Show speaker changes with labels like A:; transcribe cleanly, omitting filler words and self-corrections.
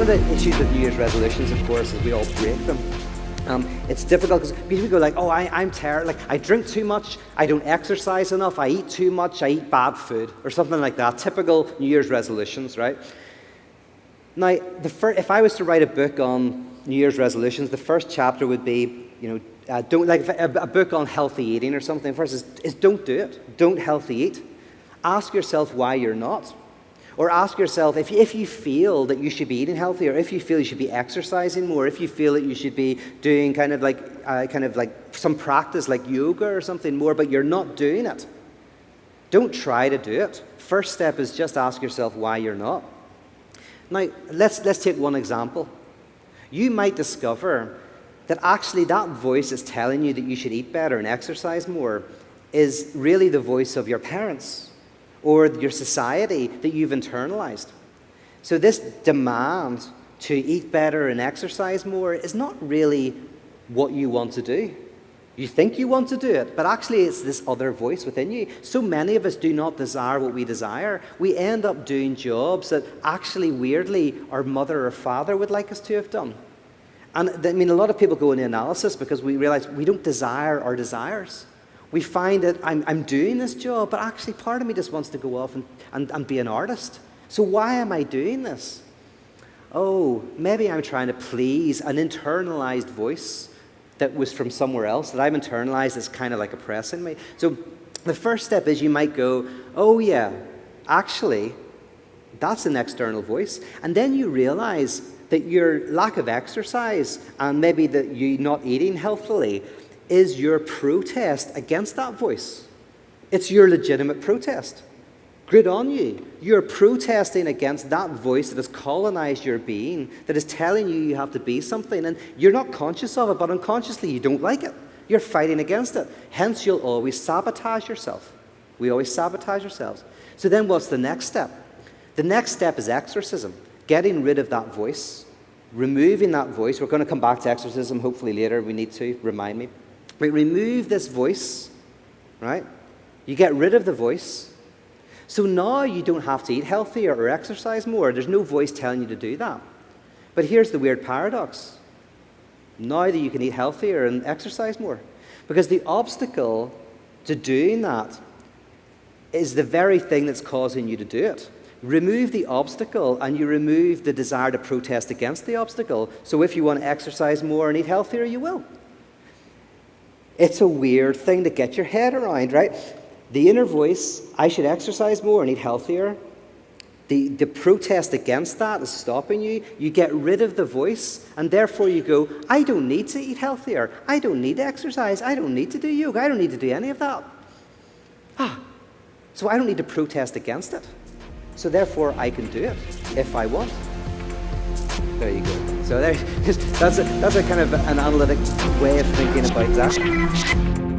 A: one of the issues with New Year's resolutions, of course, is we all break them. It's difficult because people go like, oh, I'm tired, like I drink too much, I don't exercise enough, I eat too much, I eat bad food, or something like that. Typical New Year's resolutions, right? Now, if I was to write a book on New Year's resolutions, the first chapter would be, don't like a book on healthy eating or something. First is don't do it. Don't healthy eat. Ask yourself why you're not. Or ask yourself, if you feel that you should be eating healthy, or if you feel you should be exercising more, if you feel that you should be doing kind of like some practice like yoga or something more, but you're not doing it, don't try to do it. First step is just ask yourself why you're not. Now, let's take one example. You might discover that actually that voice that's telling you that you should eat better and exercise more is really the voice of your parents or your society that you've internalized. So this demand to eat better and exercise more is not really what you want to do. You think you want to do it, but actually it's this other voice within you. So many of us do not desire what we desire. We end up doing jobs that actually, weirdly, our mother or father would like us to have done. And I mean, a lot of people go into analysis because we realize we don't desire our desires. We find that I'm doing this job, but actually part of me just wants to go off and be an artist. So why am I doing this? Oh, maybe I'm trying to please an internalized voice that was from somewhere else that I've internalized as kind of like oppressing me. So the first step is you might go, oh yeah, actually, that's an external voice. And then you realize that your lack of exercise and maybe that you not eating healthily is your protest against that voice. It's your legitimate protest. Good on you. You're protesting against that voice that has colonized your being, that is telling you you have to be something, and you're not conscious of it, but unconsciously you don't like it. You're fighting against it. Hence, you'll always sabotage yourself. We always sabotage ourselves. So then what's the next step? The next step is exorcism, getting rid of that voice, removing that voice. We're going to come back to exorcism hopefully later. We need to, remind me. We remove this voice, right? You get rid of the voice. So now you don't have to eat healthier or exercise more. There's no voice telling you to do that. But here's the weird paradox. Now that you can eat healthier and exercise more, because the obstacle to doing that is the very thing that's causing you to do it. Remove the obstacle and you remove the desire to protest against the obstacle. So if you want to exercise more and eat healthier, you will. It's a weird thing to get your head around, right? The inner voice, I should exercise more and eat healthier. The protest against that is stopping you. You get rid of the voice, and therefore you go, I don't need to eat healthier. I don't need to exercise. I don't need to do yoga. I don't need to do any of that. So I don't need to protest against it. So therefore I can do it if I want. There you go. So that's a kind of an analytic way of thinking about that.